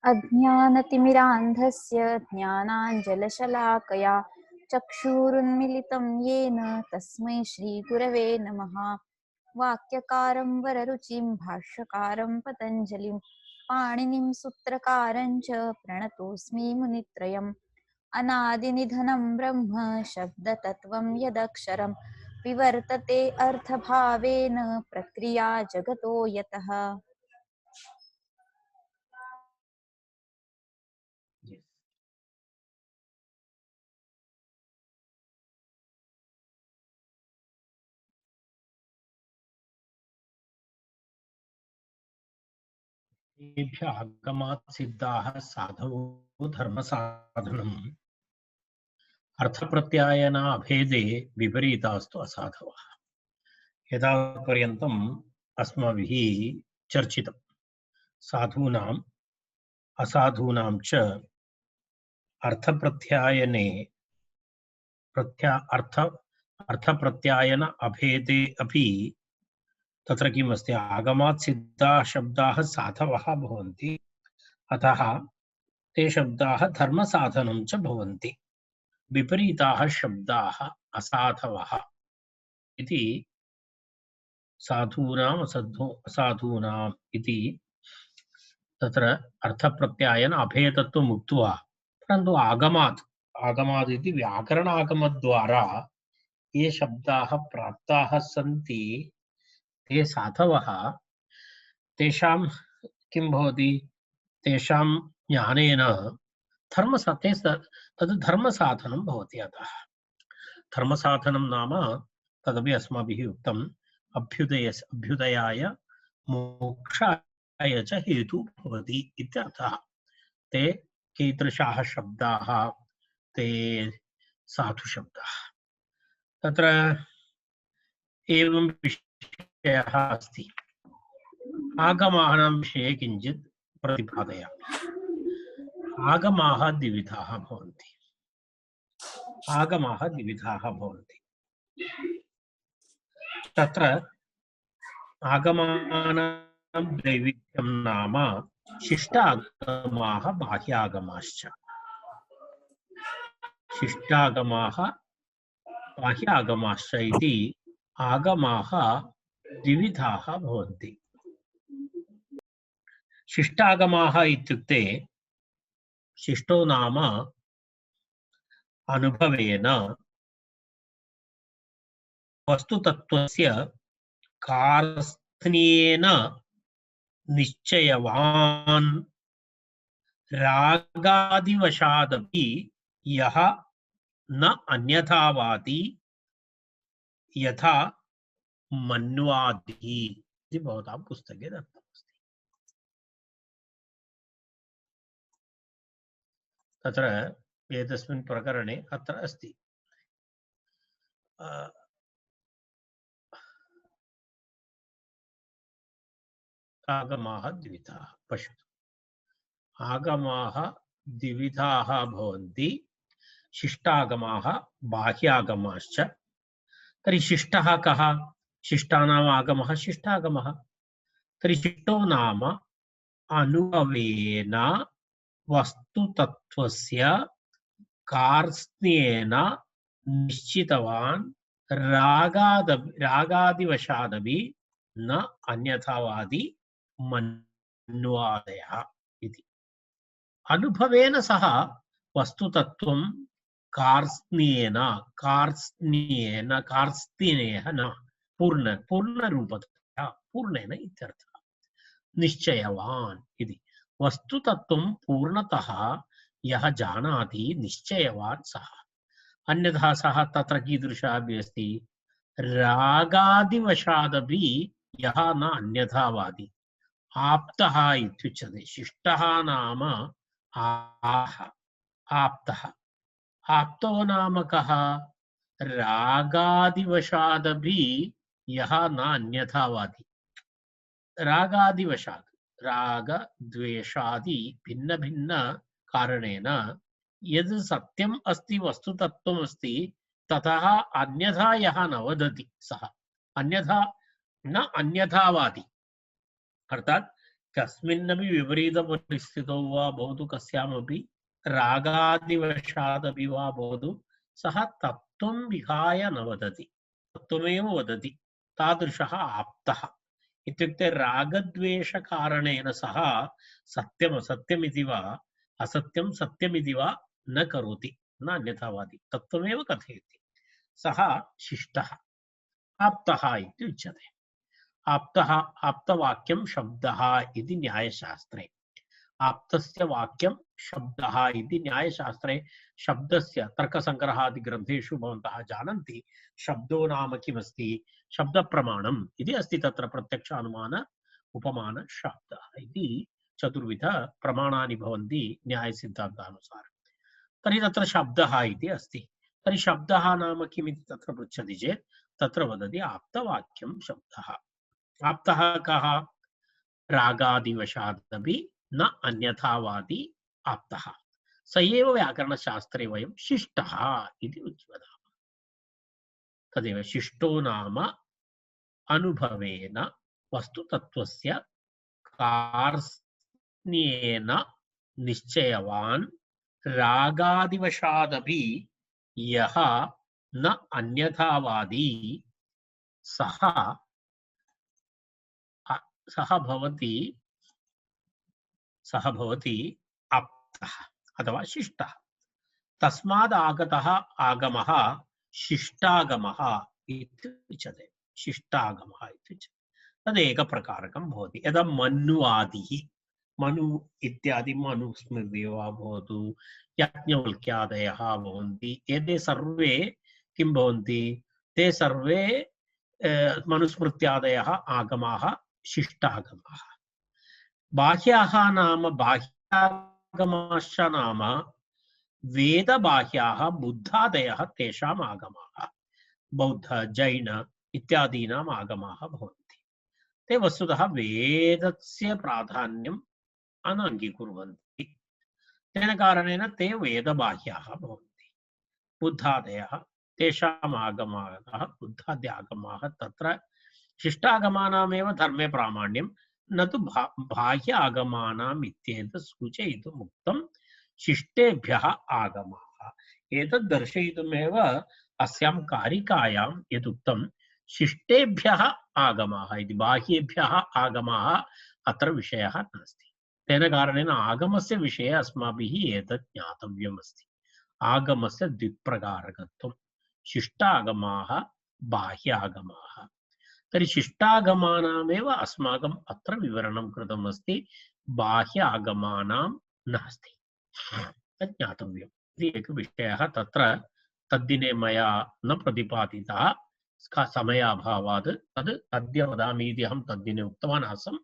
अज्ञानतिमिरान्धस्य ज्ञानाञ्जनशलाकया चक्षुरुन्मिलितं येन तस्मै श्रीगुरवे नमः। वाक्यकारं वररुचिं भाष्यकारं पतञ्जलिं पाणिनिं सूत्रकारं च प्रणतोऽस्मि मुनित्रयम्। अनादिनिधनं ब्रह्म शब्दतत्त्वं यदक्षरं विवर्तते अर्थभावेन प्रक्रिया जगतो यतः। आगमात् सिद्धाः साधवो धर्मसाधनम् अर्थप्रत्यायना अभेदे विपरीतास्तु असाधवः। एतावत्पर्यन्तम् अस्माभिः चर्चितं साधूनाम् असाधूनां च अर्थप्रत्यायने अर्थप्रत्यायन अभेदे अपि तत्र किमस्ति, आगमात् सिद्धाः शब्दाः साधवः भवन्ति, अतः ते शब्दाः धर्मसाधनं च भवन्ति। विपरीताः शब्दाः असाधवः इति साधूनाम् असाधूनाम् इति तत्र अर्थप्रत्यायन अभेदत्वम् उक्त्वा, परन्तु आगमात् इति व्याकरणागमद्वारा ये शब्दाः प्राप्ताः सन्ति ते साधवः, तेषां किं भवति, तेषां ज्ञानेन तद् धर्मसाधनं भवति। अतः धर्मसाधनं नाम तदपि अस्माभिः उक्तम्, अभ्युदयाय मोक्षाय च हेतु भवति इत्यर्थः। ते कीदृशाः शब्दाः, ते साधुशब्दाः। तत्र एवं विषयः अस्ति। आगमानां विषये किञ्चित् प्रतिपादयामि। आगमाः द्विविधाः भवन्ति। तत्र आगमानां दैविध्यं नाम शिष्टागमाः बाह्यागमाश्च। शिष्टागमाः बाह्यागमाश्च इति आगमाः द्विविधाः भवन्ति। शिष्टागमाः इत्युक्ते शिष्टो नाम अनुभवेन वस्तुतत्त्वस्य कारस्थ्येन निश्चयवान् रागादिवशादपि यः न अन्यथावादी यथा मन्वादिः इति भवतां पुस्तके दत्तमस्ति। तत्र एतस्मिन् प्रकरणे अत्र अस्ति आगमाः द्विविधाः। पश्यतु, आगमाः द्विविधाः भवन्ति, शिष्टागमाः बाह्यागमाश्च। तर्हि शिष्टः कः? शिष्टानाम् आगमः शिष्टागमः। तर्हि शिष्टो नाम अनुभवेन वस्तुतत्त्वस्य कार्त्स्येन निश्चितवान् रागादिवशादपि न अन्यथावादी मन्वादयः इति। अनुभवेन सह वस्तुतत्त्वं कार्त्स्येन न पूर्णरूपतया पूर्णेन इत्यर्थः। निश्चयवान् इति वस्तुतत्त्वं पूर्णतः यः जानाति निश्चयवान् सः। अन्यथा सः तत्र कीदृशः अपि अस्ति, रागादिवशादपि यः न अन्यथावादी आप्तः इत्युच्यते। शिष्टः नाम आप्तः। आप्तो नाम कः? रागादिवशादपि यः न अन्यथावादी। रागादिवशात्, राग द्वेषादि भिन्न भिन्न कारणेन यद् सत्यम् अस्ति, वस्तुतत्त्वम् अस्ति, ततः अन्यथा यः न वदति सः अन्यथा न अन्यथावादी। अर्थात् कस्मिन्नपि विपरीतपरिस्थितौ वा भवतु कस्यामपि रागादिवशादपि वा भवतु सः तत्त्वं विहाय न वदति, तत्त्वमेव वदति। तादृशः आप्तः। इत्युक्ते रागद्वेषकारणेन सः सत्यम् असत्यमिति वा असत्यं सत्यमिति वा न करोति, न अन्यथावादी, तत्त्वमेव कथयति। सः शिष्टः आप्तः इति उच्यते। आप्तः आप्तवाक्यं शब्दः इति न्यायशास्त्रे। आप्तस्य वाक्यं शब्दः इति न्यायशास्त्रे। शब्दस्य तर्कसङ्ग्रहादिग्रन्थेषु भवन्तः जानन्ति शब्दो नाम किमस्ति। शब्दप्रमाणम् इति अस्ति, तत्र प्रत्यक्षानुमान उपमान शब्दः इति चतुर्विध प्रमाणानि भवन्ति न्यायसिद्धान्तानुसारं। तर्हि तत्र शब्दः इति अस्ति। तर्हि शब्दः नाम किमिति तत्र पृच्छति चेत् तत्र वदति आप्तवाक्यं शब्दः। आप्तः कः? रागादिवशादपि न अन्यथावादी आप्तः। स एव व्याकरणशास्त्रे वयं शिष्टः इति वदामः। तदेव शिष्टो नाम अनुभवेन वस्तुतत्त्वस्य कार्त्स्येन निश्चयवान् रागादिवशादपि यः न अन्यथावादी सः भवति आप्तः अथवा शिष्टः। तस्माद् आगतः आगमः शिष्टागमः इति उच्यते। शिष्टागमः इति उच्यते। तदेकप्रकारकं भवति। यदा मन्वादिः, मनु इत्यादि मनुस्मृतिः वा भवतु, याज्ञवल्क्यादयः भवन्ति, एते सर्वे किं भवन्ति? ते सर्वे मनुस्मृत्यादयः आगमाः शिष्टागमाः। बाह्याः नाम बाह्यागमाश्च नाम वेदबाह्याः बुद्धादयः तेषाम् आगमाः। बौद्ध जैन इत्यादीनाम् आगमाः भवन्ति। ते वस्तुतः वेदस्य प्राधान्यम् अनङ्गीकुर्वन्ति। तेन कारणेन ते वेदबाह्याः भवन्ति। बुद्धादयः तेषाम् आगमाः बुद्धाद्य आगमाः। तत्र शिष्टागमानामेव धर्मे प्रामाण्यं, न तु बाह्य आगमानाम् इत्येतत् सूचयितुम् उक्तं शिष्टेभ्यः आगमाः। एतत् दर्शयितुमेव अस्यां कारिकायां यदुक्तं शिष्टेभ्यः आगमाः इति। बाह्येभ्यः आगमाः अत्र विषयः नास्ति। तेन कारणेन आगमस्य विषये अस्माभिः एतत् ज्ञातव्यमस्ति। आगमस्य द्विप्रकारकत्वं, शिष्टागमाः बाह्यागमाः। तर्हि शिष्टागमानामेव अस्माकम् अत्र विवरणं कृतमस्ति, बाह्य आगमानां नास्ति। तत् ज्ञातव्यम् इति एकः विषयः। तत्र तद्दिने मया न प्रतिपादितः समयाभावात्। तद् अद्य वदामि इति अहं तद्दिने उक्तवान् आसम्।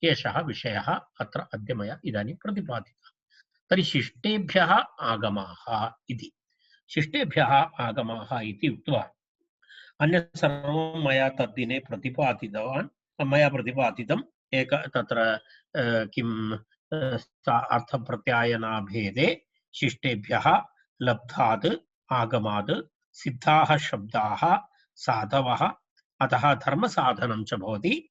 एषः विषयः अत्र अद्य मया इदानीं प्रतिपादितः। तर्हि शिष्टेभ्यः आगमाः इति। शिष्टेभ्यः आगमाः इति उक्त्वा अन्यत् सर्वं मया तद्दिने प्रतिपादितम्। एक तत्र किम् अर्थप्रत्यायनाभेदे शिष्टेभ्यः लब्धात् आगमात् सिद्धाः शब्दाः साधवः, अतः धर्मसाधनं च भवति।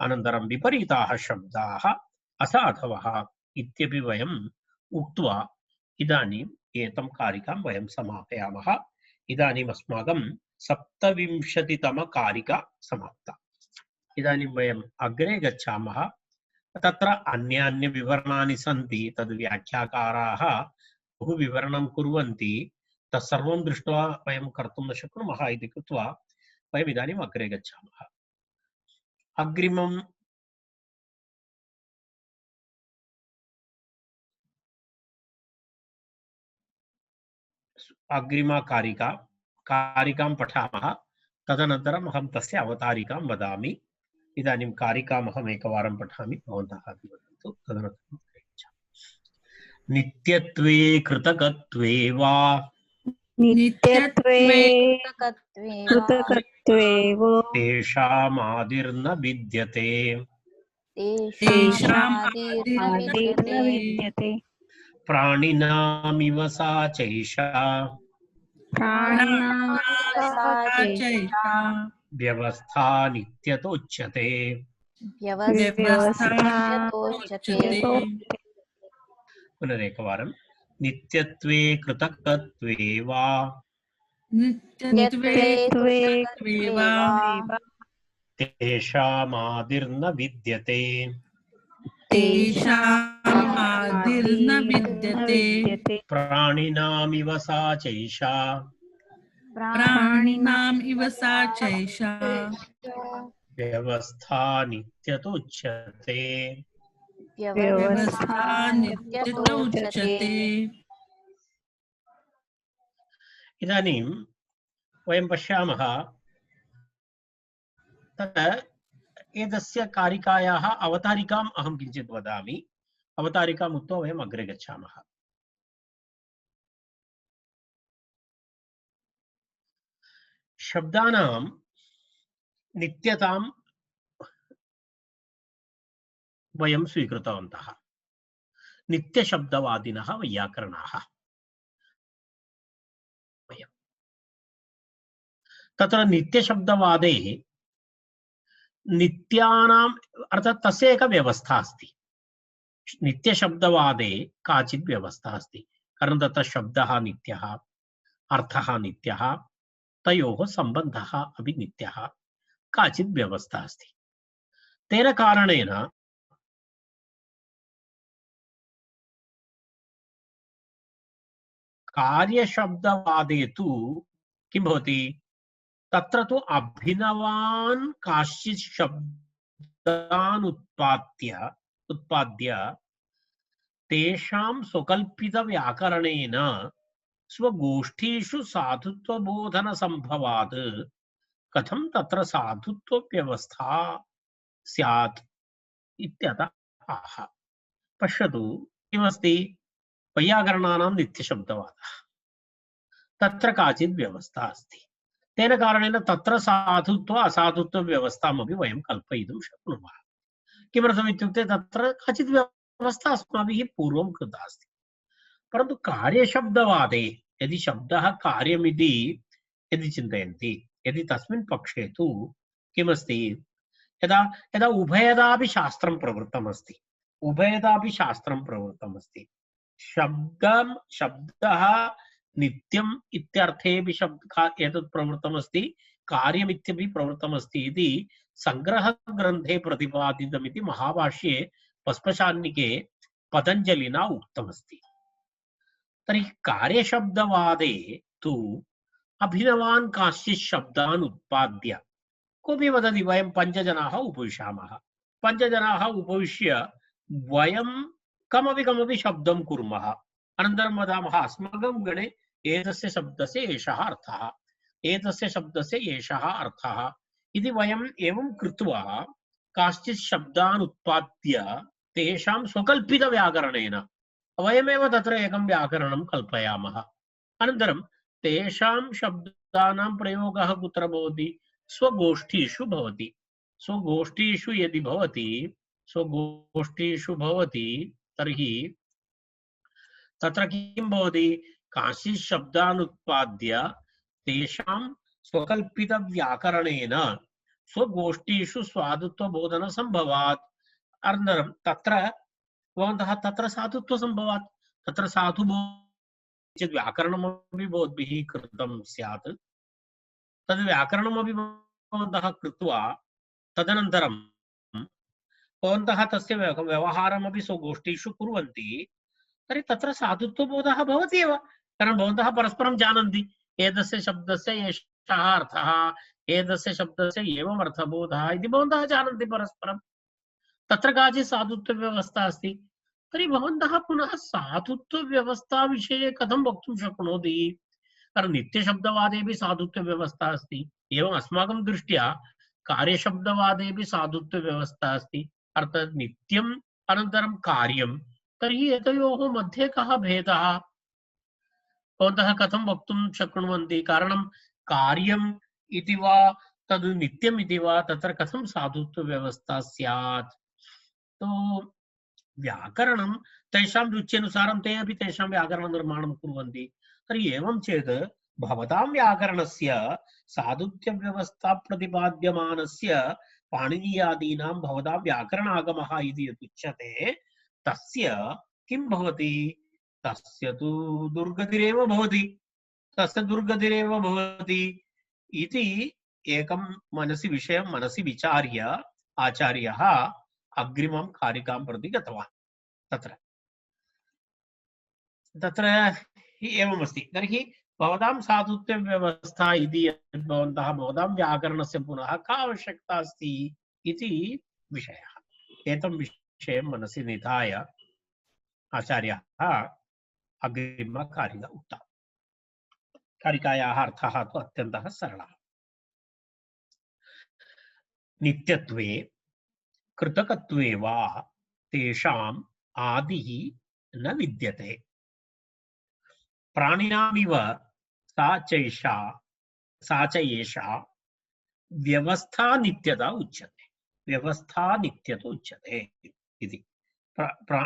अनन्तरं विपरीताः शब्दाः असाधवः इत्यपि वयम् उक्त्वा इदानीम् एतं कारिकां वयं समापयामः। इदानीम् अस्माकं 27तमकारिका समाप्ता। इदानीं वयम् अग्रे गच्छामः। तत्र अन्यान्यविवरणानि सन्ति, तद् व्याख्याकाराः बहु विवरणं कुर्वन्ति। तत्सर्वं दृष्ट्वा वयं कर्तुं न शक्नुमः इति कृत्वा वयम् इदानीम् अग्रे गच्छामः। अग्रिमा कारिकां पठामः। तदनन्तरम् अहं तस्य अवतारिकां वदामि। इदानीं कारिकाम् अहम् एकवारं पठामि, भवन्तः अपि वदन्तु। तदनन्तरं नित्यत्वे कृतकत्वे वा तेषामादिर्न विद्यते। प्राणिनामिव सा चैषा व्यवस्था नित्यतोच्यते। व्यवस्थान्यतोच्यते। पुनरेकवारं नित्यत्वे कृतकत्वे वा नित्यत्वे यत्वे कृतकत्वे कृतकत्वे वा वा तेषामादिर्न विद्यते तेषामादिर्न विद्यते। प्राणिनामिव सा चैषा प्राणिनाम् इव सा चैषा व्यवस्था नित्यतोच्यते। व्यवस्था नित्यतो व्यवस्थान्यतोच्यते। उच्यते। इदानीं वयं पश्यामः तत्र एतस्य कारिकायाः अवतारिकाम् अहं किञ्चित् वदामि। अवतारिकाम् उक्त्वा वयम् अग्रे गच्छामः। शब्दानां नित्यतां वयं स्वीकृतवन्तः। नित्यशब्दवादिनः वैयाकरणाः वयं। तत्र नित्यशब्दवादे नित्यानाम् अर्थात् तस्य एका व्यवस्था अस्ति। नित्यशब्दवादे काचित् व्यवस्था अस्ति। कारणं तत्र शब्दः नित्यः, अर्थः नित्यः, तयोः सम्बन्धः अपि नित्यः, काचित् व्यवस्था अस्ति। तेन कारणेन कार्यशब्दवादे तु किं भवति? तत्र तु अभिनवान् काश्चित् शब्दान् उत्पाद्य तेषां स्वकल्पितव्याकरणेन स्वगोष्ठीषु साधुत्वबोधनसम्भवात् कथं तत्र साधुत्वव्यवस्था स्यात् इत्यतः आह। पश्यतु किमस्ति? वैयाकरणानां नित्यशब्दवादः, तत्र काचित् व्यवस्था अस्ति। तेन कारणेन तत्र साधुत्व असाधुत्वव्यवस्थामपि वयं कल्पयितुं शक्नुमः। किमर्थमित्युक्ते तत्र काचित् व्यवस्था अस्माभिः पूर्वं कृता अस्ति। परन्तु कार्यशब्दवादे यदि शब्दः कार्यमिति यदि चिन्तयन्ति, यदि तस्मिन् पक्षे तु किमस्ति? यदा यदा उभयदापि शास्त्रं प्रवृत्तमस्ति, उभयदापि शास्त्रं प्रवृत्तमस्ति, शब्दः नित्यम् इत्यर्थेऽपि एतत् प्रवृत्तमस्ति, कार्यमित्यपि प्रवृत्तमस्ति इति संग्रहग्रन्थे प्रतिपादितमिति महाभाष्ये पस्पशान्निके पतञ्जलिना उक्तमस्ति। तर्हि कार्यशब्दवादे तु अभिनवान् काश्चित् शब्दान् उत्पाद्य कोऽपि वदति वयं पञ्चजनाः उपविशामः, पञ्चजनाः उपविश्य वयं कमपि शब्दं कुर्मः, अनन्तरं वदामः अस्माकं गणे एतस्य शब्दस्य एषः अर्थः, एतस्य शब्दस्य एषः अर्थः इति वयम् एवं कृत्वा काश्चित् शब्दान् उत्पाद्य तेषां स्वकल्पितव्याकरणेन वयमेव तत्र एकं व्याकरणं कल्पयामः। अनन्तरं तेषां शब्दानां प्रयोगः कुत्र भवति? स्वगोष्ठीषु भवति। स्वगोष्ठीषु यदि भवति, स्वगोष्ठीषु भवति तर्हि तत्र किं भवति? काश्चित् शब्दान् उत्पाद्य तेषां स्वकल्पितव्याकरणेन स्वगोष्ठीषु स्वादुत्वबोधनसम्भवात्। अनन्तरं तत्र भवन्तः तत्र साधुत्वसम्भवात्, तत्र साधुबोधनं व्याकरणमपि भवद्भिः कृतं स्यात्, तद् व्याकरणमपि भवन्तः कृत्वा तदनन्तरं भवन्तः तस्य व्यवहारमपि स्वगोष्ठीषु कुर्वन्ति, तर्हि तत्र साधुत्वबोधः भवति एव। कारणं भवन्तः परस्परं जानन्ति एतस्य शब्दस्य एषः अर्थः, एतस्य शब्दस्य एवम् अर्थबोधः इति भवन्तः जानन्ति परस्परं। तत्र काचित् साधुत्वव्यवस्था अस्ति। तर्हि भवन्तः पुनः साधुत्वव्यवस्थाविषये कथं वक्तुं शक्नोति? कारण नित्यशब्दवादेपि साधुत्वव्यवस्था अस्ति, एवम् अस्माकं दृष्ट्या कार्यशब्दवादेपि साधुत्वव्यवस्था अस्ति। अर्थात् नित्यम् अनन्तरं कार्यं, तर्हि एतयोः मध्ये कः भेदः? भवन्तः कथं वक्तुं शक्नुवन्ति? कारणं कार्यम् इति वा तद् नित्यम् इति वा तत्र कथं साधुत्वव्यवस्था स्यात्? तो व्याकरणं तेषां रुच्यनुसारं ते अपि तेषां व्याकरणनिर्माणं कुर्वन्ति। तर्हि एवं चेत् भवतां व्याकरणस्य साधुत्यव्यवस्था प्रतिपाद्यमानस्य पाणिनीयादीनां भवतां व्याकरणागमः इति यदुच्यते तस्य किं भवति? तस्य तु दुर्गतिरेव भवति, तस्य दुर्गतिरेव भवति इति एकं विषयं मनसि विचार्य आचार्यः अग्रिमं कारिकां प्रति गतवान्। तत्र एवमस्ति। तर्हि भवतां साधुत्वव्यवस्था इति यद् भवतां व्याकरणस्य पुनः का आवश्यकता अस्ति इति विषयः। एतं विषयं मनसि निधाय आचार्यः अग्रिमकारिका उक्ता। कारिकायाः अर्थः तु अत्यन्तः सरलः। नित्यत्वे कृतकत्वे वा तेषाम् आदिः न विद्यते। प्राणिनामिव सा च एषा व्यवस्था नित्यता उच्यते। व्यवस्था नित्यता उच्यते इति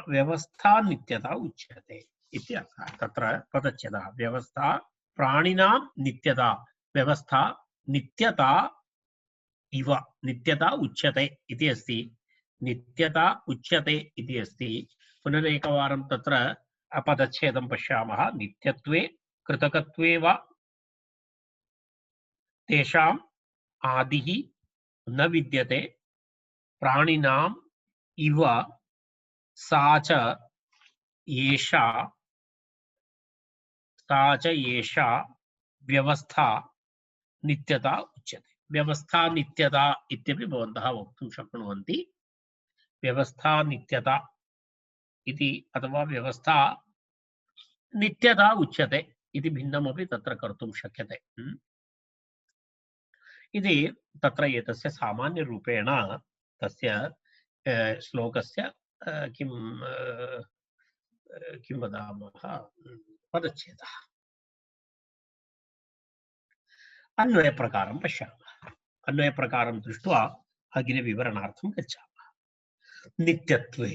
व्यवस्था नित्यता उच्यते इति अर्थः। तत्र पदच्छेदः व्यवस्था प्राणिनां नित्यता, व्यवस्था नित्यता इव नित्यता उच्यते इति अस्ति। नित्यता उच्यते इति अस्ति। पुनरेकवारं तत्र पदच्छेदं पश्यामः। नित्यत्वे कृतकत्वे वा तेषाम् आदिः न विद्यते। प्राणिनाम् इव सा च एषा व्यवस्था नित्यता उच्यते। व्यवस्था नित्यता इत्यपि भवन्तः वक्तुं शक्नुवन्ति। व्यवस्था नित्यता इति अथवा व्यवस्था नित्यता उच्यते इति भिन्नमपि तत्र कर्तुं शक्यते। इति तत्र एतस्य सामान्यरूपेण तस्य श्लोकस्य किं वदामः पदच्छेदः। अन्वयप्रकारं पश्यामः। अन्वयप्रकारं दृष्ट्वा अग्रे विवरणार्थं गच्छामः। नित्यत्वे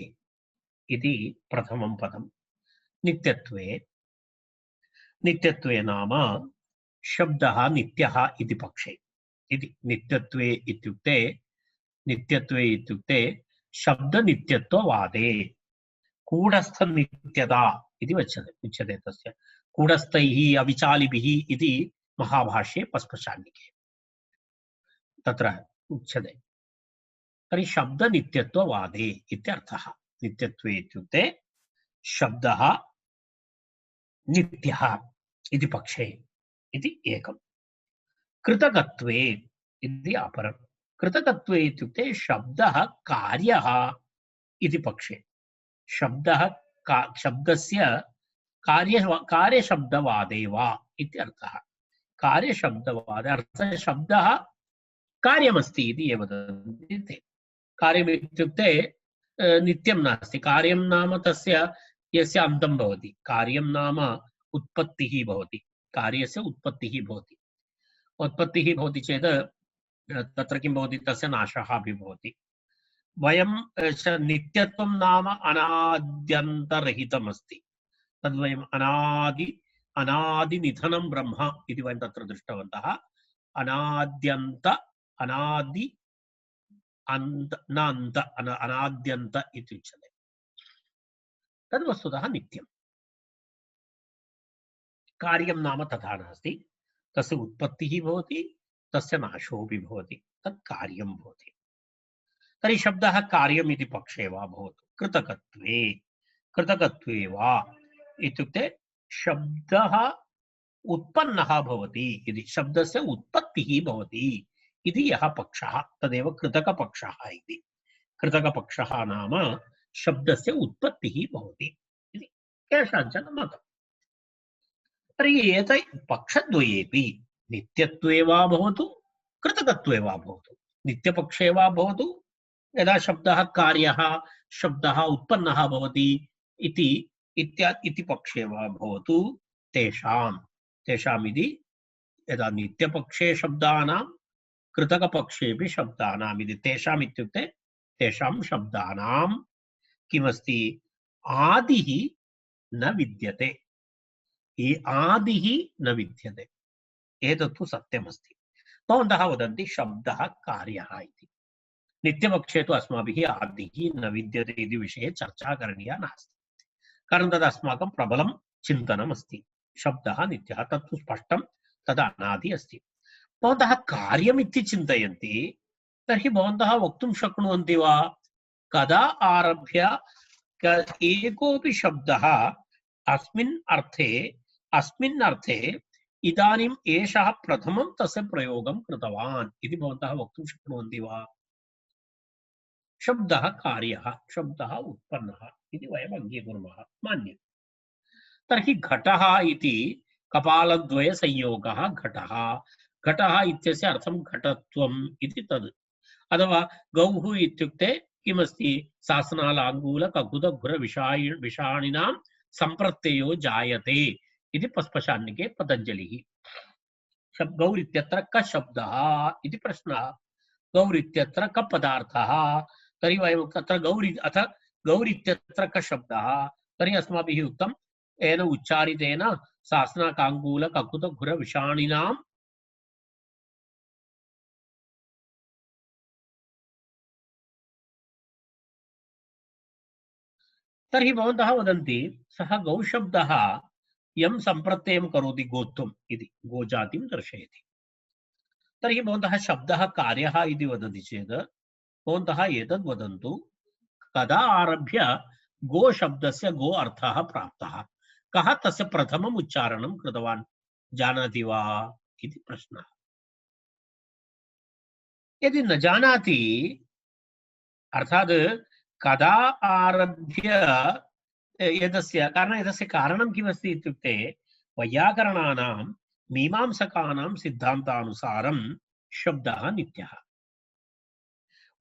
इति प्रथमं पदं। नित्यत्वे नाम शब्दः नित्यः इति पक्षे। इति नित्यत्वे इत्युक्ते शब्दनित्यत्ववादे कूटस्थनित्यता इति उच्यते। तस्य कूटस्थैः अविचालिभिः इति महाभाष्ये पस्पशान्निके तत्र उच्यते। तर्हि शब्दनित्यत्ववादे इत्यर्थः। नित्यत्वे इत्युक्ते शब्दः नित्यः इति पक्षे इति एकम्। कृतकत्वे इति अपरम्। कृतकत्वे इत्युक्ते शब्दः कार्यः इति पक्षे। शब्दस्य कार्यशब्दवादे वा इत्यर्थः। कार्यशब्दवादे अर्थः शब्दः कार्यमस्ति इति एव वदन्ति ते। कार्यमित्युक्ते नित्यं नास्ति। कार्यं नाम तस्य यस्य अन्तं भवति। कार्यं नाम उत्पत्तिः भवति। कार्यस्य उत्पत्तिः भवति। उत्पत्तिः भवति चेत् तत्र किं भवति? तस्य नाशः अपि भवति। वयं नित्यत्वं नाम अनाद्यन्तरहितमस्ति। तद्वयम् अनादिनिधनं ब्रह्म इति वयं तत्र दृष्टवन्तः। अनादि अनाद्यन्त इति उच्यते। तद् वस्तुतः नित्यं। कार्यं नाम तथा नास्ति। तस्य उत्पत्तिः भवति, तस्य नाशोऽपि भवति। तत् कार्यं भवति। तर्हि शब्दः कार्यम् इति पक्षे वा भवतु। कृतकत्वे वा इत्युक्ते शब्दः उत्पन्नः भवति इति, शब्दस्य उत्पत्तिः भवति इति यः पक्षः तदेव कृतकपक्षः इति। कृतकपक्षः नाम शब्दस्य उत्पत्तिः भवति इति केषाञ्चन मतम्। तर्हि एतै पक्षद्वयेपि नित्यत्वे वा भवतु, कृतकत्वे वा भवतु, नित्यपक्षे वा भवतु, यदा शब्दः कार्यः, शब्दः उत्पन्नः भवति इति पक्षे वा भवतु, तेषाम् इति यदा नित्यपक्षे शब्दानां, कृतकपक्षेपि शब्दानाम् इति। तेषाम् इत्युक्ते तेषां शब्दानां किमस्ति? आदिः न विद्यते। आदिः न विद्यते। एतत्तु सत्यमस्ति। भवन्तः वदन्ति शब्दः कार्यः इति। नित्यपक्षे तु अस्माभिः आदिः न विद्यते इति विषये चर्चा करणीया नास्ति। कारणं तद् अस्माकं प्रबलं चिन्तनम् अस्ति। शब्दः नित्यः तत्तु स्पष्टं, तद् अनादि अस्ति। भवन्तः कार्यमिति चिन्तयन्ति, तर्हि भवन्तः वक्तुं शक्नुवन्ति वा कदा आरभ्य एकोऽपि शब्दः अस्मिन् अर्थे इदानीम् एषः प्रथमं तस्य प्रयोगं कृतवान् इति भवन्तः वक्तुं शक्नुवन्ति वा? शब्दः कार्यः, शब्दः उत्पन्नः इति वयम् अङ्गीकुर्मः, मान्यते। तर्हि घटः इति कपालद्वयसंयोगः घटः। घटः इत्यस्य अर्थं घटत्वम् इति तद्। अथवा गौः इत्युक्ते किमस्ति? सासनालाङ्गूलककुतघुरविषाणिनां सम्प्रत्ययो जायते इति पस्पशान्निके पतञ्जलिः। गौर् इत्यत्र क शब्दः इति प्रश्नः। गौर् इत्यत्र क पदार्थः? तर्हि वयं तत्र गौर् इत्यत्र क शब्दः? तर्हि अस्माभिः उक्तं येन उच्चारितेन सासनाकाङ्गूलककुतघुरविषाणिनां तर्हि भवन्तः वदन्ति सः गौशब्दः यं सम्प्रत्ययं करोति गोत्वम् इति, गोजातिं दर्शयति। तर्हि भवन्तः शब्दः कार्यः इति वदति चेत् भवन्तः एतद् वदन्तु कदा आरभ्य गो शब्दस्य गो अर्थः प्राप्तः, कः तस्य प्रथमम् उच्चारणं कृतवान्, जानाति वा इति प्रश्नः। यदि न जानाति, अर्थात् कदा आरभ्य एतस्य कारणं किमस्ति इत्युक्ते वैयाकरणानां मीमांसकानां सिद्धान्तानुसारं शब्दः नित्यः,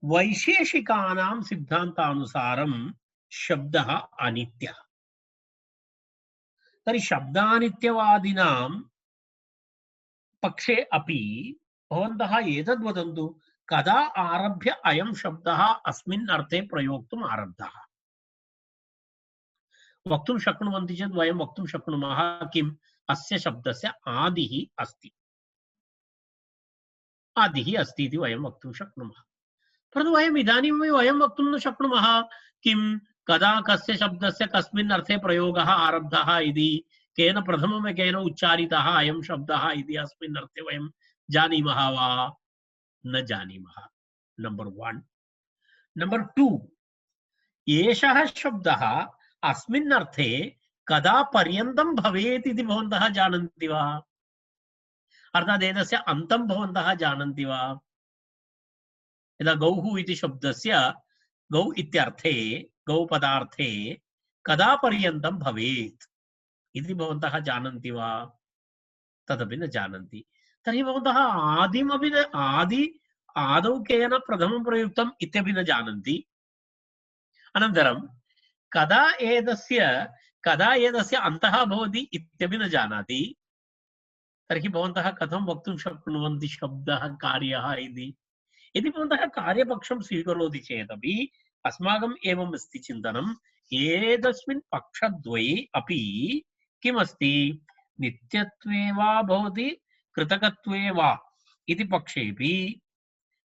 वैशेषिकानां सिद्धान्तानुसारं शब्दः अनित्यः। तर्हि शब्दानित्यवादिनां पक्षे अपि भवन्तः एतद् वदन्तु कदा आरभ्य अयं शब्दः अस्मिन् अर्थे प्रयोक्तुम् आरब्धः। वक्तुं शक्नुवन्ति चेत् वयं वक्तुं शक्नुमः किम्, अस्य शब्दस्य आदिः अस्ति, आदिः अस्ति इति वयं वक्तुं शक्नुमः। परन्तु वयम् इदानीं वयं वक्तुं न शक्नुमः किं, कदा कस्य शब्दस्य कस्मिन् अर्थे प्रयोगः आरब्धः इति, केन प्रथमं केन उच्चारितः अयं शब्दः इति अस्मिन् अर्थे वयं जानीमः वा? न जानीमः। नंबर 1। नंबर 2, एषः शब्दः अस्मिन् अर्थे कदा पर्यन्तं भवेत् इति भवन्तः जानन्ति वा? अर्थात् एतस्य अन्तं भवन्तः जानन्ति वा? यदा गौः इति शब्दस्य गौ इत्यर्थे गौ पदार्थे कदा पर्यन्तं भवेत् इति भवन्तः जानन्ति वा? तदपि न जानन्ति। तर्हि भवन्तः आदिमपि न आदौ केन प्रथमं प्रयुक्तम् इत्यपि न जानन्ति। अनन्तरं कदा एतस्य अन्तः भवति इत्यपि न जानाति। तर्हि भवन्तः कथं वक्तुं शक्नुवन्ति शब्दः कार्यः इति? यदि भवन्तः कार्यपक्षं स्वीकरोति चेदपि अस्माकम् एवम् अस्ति चिन्तनम्, एतस्मिन् पक्षद्वये अपि किमस्ति, नित्यत्वे वा भवति कृतकत्वे वा इति पक्षेपि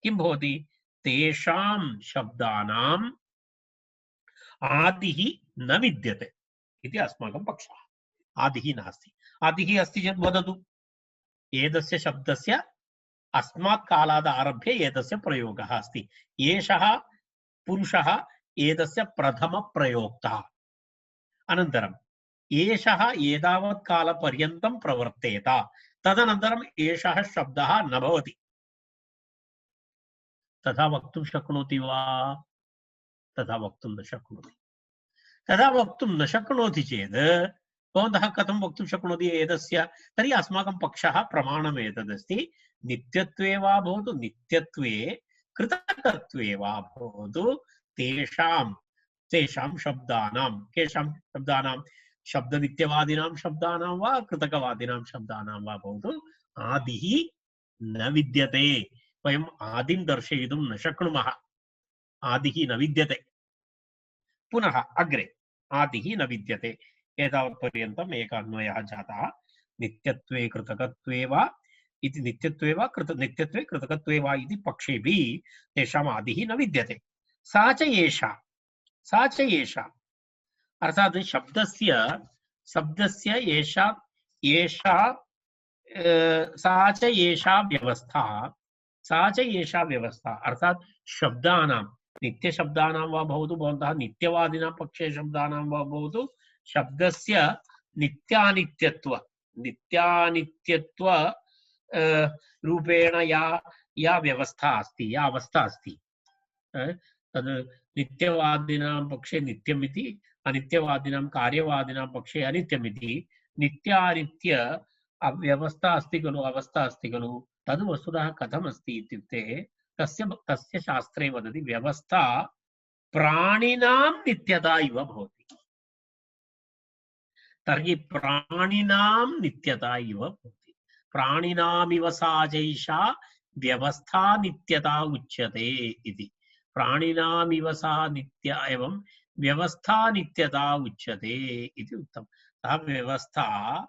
किं भवति, तेषां शब्दानाम् आदिः न विद्यते इति अस्माकं पक्षः। आदिः नास्ति। आदिः अस्ति चेत् वदतु एतस्य शब्दस्य अस्मात् कालात् आरभ्य एतस्य प्रयोगः अस्ति, एषः पुरुषः एतस्य प्रथमप्रयोक्ता, अनन्तरम् एषः एतावत् कालपर्यन्तं प्रवर्तेत, तदनन्तरम् एषः शब्दः न भवति। तथा वक्तुं शक्नोति वा? तथा वक्तुं न शक्नोति। तथा वक्तुं न शक्नोति चेत् भवन्तः कथं वक्तुं शक्नोति एतस्य? तर्हि अस्माकं पक्षः प्रमाणम् एतदस्ति, नित्यत्वे वा भवतु नित्यत्वे कृतकत्वे वा भवतु तेषां शब्दानां, केषां शब्दानां, शब्दनित्यवादिनां शब्दानां वा कृतकवादिनां शब्दानां वा भवतु आदिः न विद्यते। वयम् आदिं दर्शयितुं न शक्नुमः, आदिः न विद्यते। पुनः अग्रे आदिः न विद्यते। एतावत्पर्यन्तम् एकः अन्वयः जातः। नित्यत्वे कृतकत्वे वा इति नित्यत्वे वा नित्यत्वे कृतकत्वे वा इति पक्षेऽपि तेषाम् आदिः न विद्यते। सा च एषा अर्थात् शब्दस्य एषा सा च एषा व्यवस्था अर्थात् शब्दानां नित्यशब्दानां वा भवतु भवन्तः नित्यवादिनां पक्षे शब्दानां वा भवतु शब्दस्य नित्यानित्यत्व रूपेण या व्यवस्था अस्ति या अवस्था अस्ति तद् नित्यवादिनां पक्षे नित्यमिति अनित्यवादिनां कार्यवादिनां पक्षे अनित्यमिति नित्यानित्य व्यवस्था अस्ति खलु अवस्था अस्ति खलु तद् वस्तुतः कथमस्ति इत्युक्ते तस्य शास्त्रे वदति व्यवस्था प्राणिनां नित्यता इव भवति। तर्हि प्राणिनां नित्यता इव भवति। प्राणिनामिव सा जैषा व्यवस्था नित्यता उच्यते इति। प्राणिनामिव सा नित्या एवं व्यवस्था नित्यता उच्यते इति उक्तम्। अतः व्यवस्था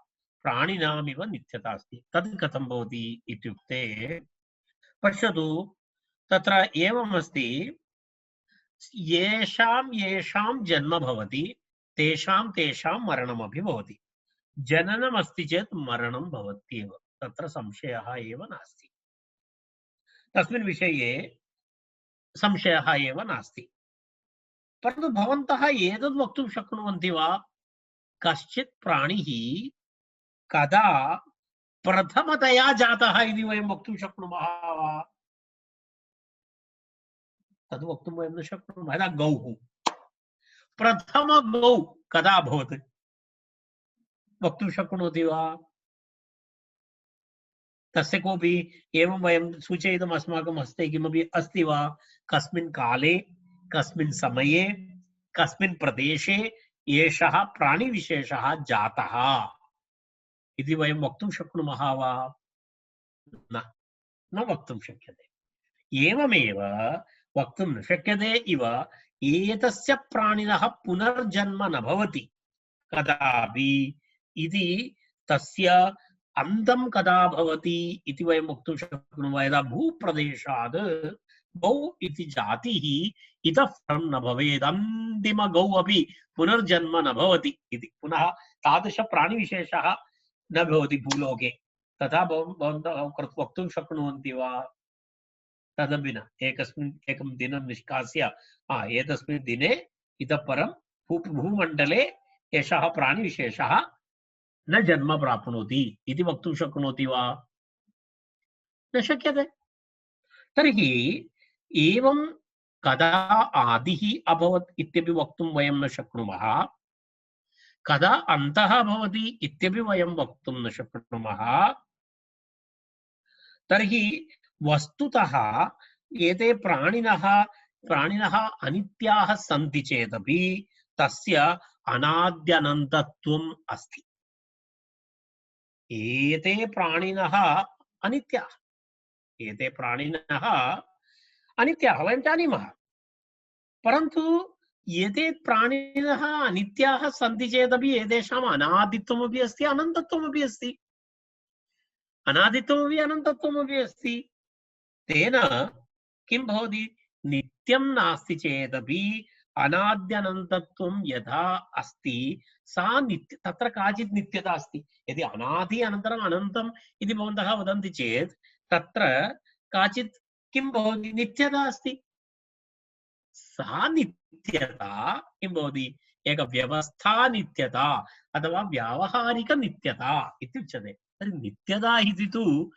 प्राणिनामिव नित्यता अस्ति। तद् कथं भवति इत्युक्ते पश्यतु तत्र एवमस्ति येषां जन्म भवति तेषां मरणमपि भवति। जननमस्ति चेत् मरणं भवत्येव तत्र संशयः एव नास्ति। तस्मिन् विषये संशयः एव नास्ति। परन्तु भवन्तः एतद् वक्तुं शक्नुवन्ति वा कश्चित् प्राणिः कदा प्रथमतया जातः इति वयं वक्तुं शक्नुमः वा? तद् वक्तुं वयं न शक्नुमः। यदा गौः प्रथमगौ कदा अभवत् वक्तुं शक्नोति वा? तस्य कोऽपि एवं वयं सूचयितुम् अस्माकं हस्ते किमपि अस्ति वा? कस्मिन् काले कस्मिन् समये कस्मिन् प्रदेशे एषः प्राणिविशेषः जातः इति वयं वक्तुं शक्नुमः वा? न वक्तुं शक्यते। एवमेव वक्तुं न शक्यते इव एतस्य प्राणिनः पुनर्जन्म न भवति कदापि इति तस्य अन्तं कदा भवति इति वयं वक्तुं शक्नुमः। यदा भूप्रदेशात् गौ इति जातिः इतः परं न भवेत्, अन्तिमगौ अपि पुनर्जन्म न भवति इति। पुनः तादृश प्राणिविशेषः न भवति भूलोके। तथा भवन्तः वक्तुं शक्नुवन्ति वा? तदपि न। एकं दिनं निष्कास्य एतस्मिन् दिने इतः परं भूमण्डले एषः प्राणिविशेषः न जन्म प्राप्नोति इति वक्तुं शक्नोति वा? न शक्यते। तर्हि एवं कदा आदिः अभवत् इत्यपि वक्तुं वयं न शक्नुमः, कदा अन्तः भवति इत्यपि वयं वक्तुं न शक्नुमः। तर्हि वस्तुतः एते प्राणिनः अनित्याः सन्ति चेदपि तस्य अनाद्यनन्तत्वम् अस्ति। एते प्राणिनः अनित्याः, वयं जानीमः। परन्तु एते प्राणिनः अनित्याः सन्ति चेदपि एतेषाम् अनादित्वमपि अस्ति, अनन्तत्वमपि अस्ति। अनादित्वमपि अनन्तत्वमपि अस्ति। तेन किं भवति? नित्यं नास्ति चेदपि अनाद्यनन्तत्वं यथा अस्ति सा तत्र काचित् नित्यता अस्ति। यदि अनादि अनन्तरम् अनन्तम् इति भवन्तः वदन्ति चेत् तत्र काचित् किं भवति? नित्यता अस्ति। सा नित्यता किं भवति? एक व्यवस्था नित्यता अथवा व्यावहारिक नित्यता इत्युच्यते। तर्हि नित्यता इति तु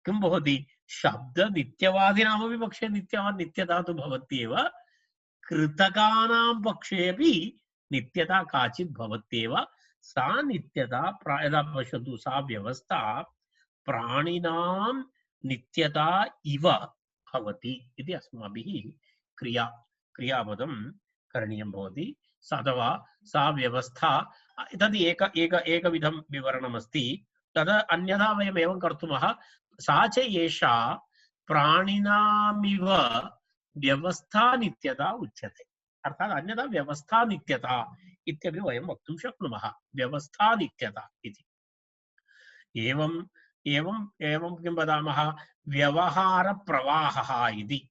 किं भवति? शब्द नित्यवादिनामपि पक्षे नित्यता तु भवत्येव, कृतकानां पक्षे अपि नित्यता काचित् भवत्येव। सा नित्यता यदा पश्यतु सा व्यवस्था प्राणिनां नित्यता इव भवति इति अस्माभिः क्रियापदं करणीयं भवति। अथवा सा व्यवस्था तद् एकविधं विवरणमस्ति। तद् अन्यथा वयम् एवं कर्तुमः, सा च एषा प्राणिनामिव व्यवस्था नित्यता उच्यते। अर्थात् अन्यथा व्यवस्था नित्यता इत्यपि वयं वक्तुं शक्नुमः। व्यवस्था नित्यता इति। एवं एवं एवं किं वदामः व्यवहारप्रवाहः इति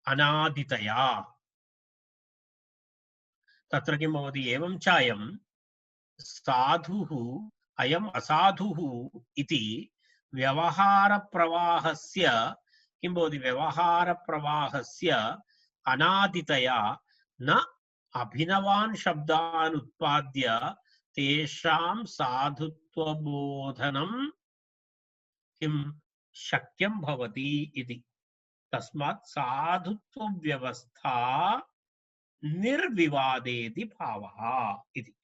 अनादितया तत्र किं भवति एवं चायं साधुः अयम् असाधुः इति व्यवहारप्रवाहस्य किं भवति व्यवहारप्रवाहस्य अनादितया न अभिनवान् शब्दान् उत्पाद्य तेषां साधुत्वबोधनं किं शक्यं भवति इति तस्मात् साधुत्वव्यवस्था निर्विवादेति भावः इति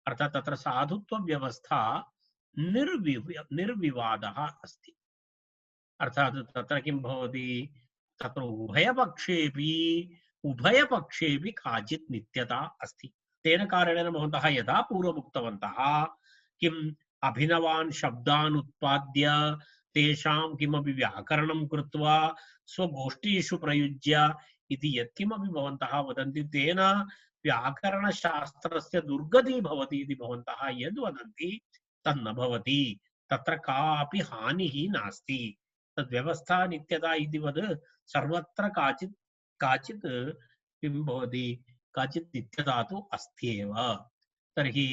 अर्थात् तत्र साधुत्वव्यवस्था निर्विवादः अस्ति अर्थात् तत्र किं भवति तत्र उभयपक्षेपि काचित् नित्यता अस्ति तेन कारणेन भवन्तः यदा पूर्वमुक्तवन्तः किम् अभिनवान् शब्दान् उत्पाद्य तेषां किमपि व्याकरणं कृत्वा स्वगोष्ठीषु प्रयुज्य इति यत्किमपि भवन्तः वदन्ति तेन व्याकरणशास्त्रस्य दुर्गतिः भवति इति भवन्तः यद् वदन्ति तन्न भवति तत्र कापि हानिः नास्ति तद्व्यवस्था नित्यता इति वद् सर्वत्र काचित् किं भवति काचित् नित्यता तु अस्त्येव तर्हि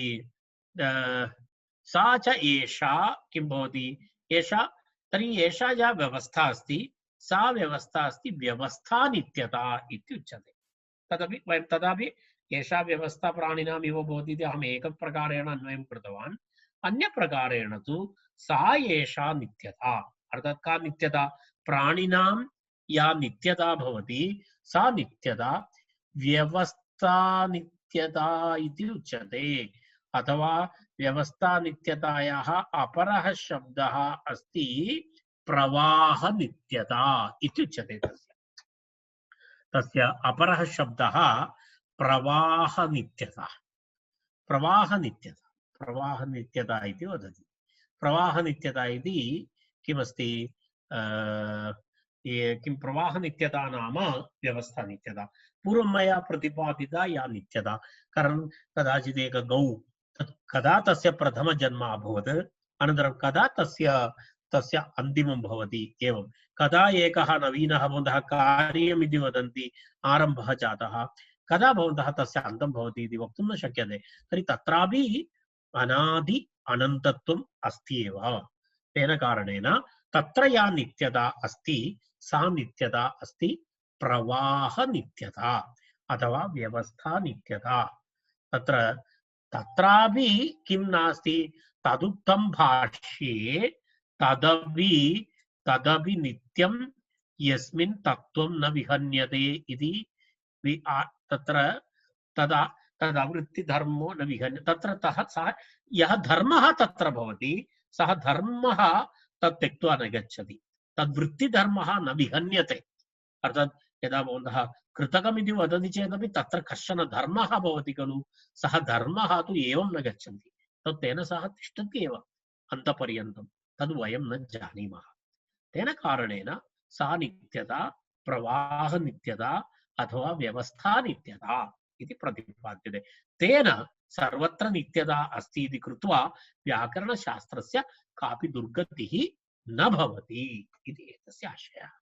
सा च एषा किं भवति एषा तर्हि एषा या व्यवस्था अस्ति सा व्यवस्था अस्ति व्यवस्था नित्यता इत्युच्यते तदापि एषा व्यवस्था प्राणिनाम् इव भवति इति अहम् एकप्रकारेण अन्वयं कृतवान् अन्यप्रकारेण तु सा एषा नित्यता अर्थात् का नित्यता प्राणिनां या नित्यता भवति सा नित्यता व्यवस्था नित्यता इति उच्यते अथवा व्यवस्था नित्यतायाः अपरः शब्दः अस्ति प्रवाह नित्यता इत्युच्यते तस्य अपरः शब्दः प्रवाह नित्यता इति वदति प्रवाह नित्यता इति किमस्ति किं प्रवाह नित्यता नाम व्यवस्था नित्यता पूर्वं मया प्रतिपादिता या नित्यता कारणं कदाचित् एक गौ कदा तस्य प्रथमजन्म अभवत् अनन्तरं कदा तस्य अन्तिमं भवति एवं कदा एकः नवीनः भवन्तः कार्यम् इति वदन्ति आरम्भः जातः कदा भवन्तः तस्य अन्तं भवति इति वक्तुं न शक्यते तर्हि तत्रापि अनादि अनन्तत्वम् अस्ति एव तेन कारणेन तत्र या नित्यता अस्ति सा नित्यता अस्ति प्रवाह नित्यता अथवा व्यवस्था नित्यता तत्रापि किं नास्ति तदुक्तं भाष्ये तदपि नित्यं यस्मिन् तत्त्वं न विहन्यते इति तत्र तदवृत्तिधर्मो न विहन्यते तत्र सः यः धर्मः तत्र भवति सः धर्मः तत् त्यक्त्वा न गच्छति तद्वृत्तिधर्मः न विहन्यते अर्थात् यदा भवन्तः कृतकमिति वदति चेदपि तत्र कश्चन धर्मः भवति खलु सः धर्मः तु एवं न गच्छन्ति तत् तेन सह तिष्ठति एव अन्तपर्यन्तं तद् वयं न जानीमः तेन कारणेन सा नित्यता प्रवाह नित्यता अथवा व्यवस्था नित्यता इति प्रतिपाद्यते तेन सर्वत्र नित्यता अस्ति इति कृत्वा व्याकरणशास्त्रस्य कापि दुर्गतिः न भवति इति एतस्य आशयः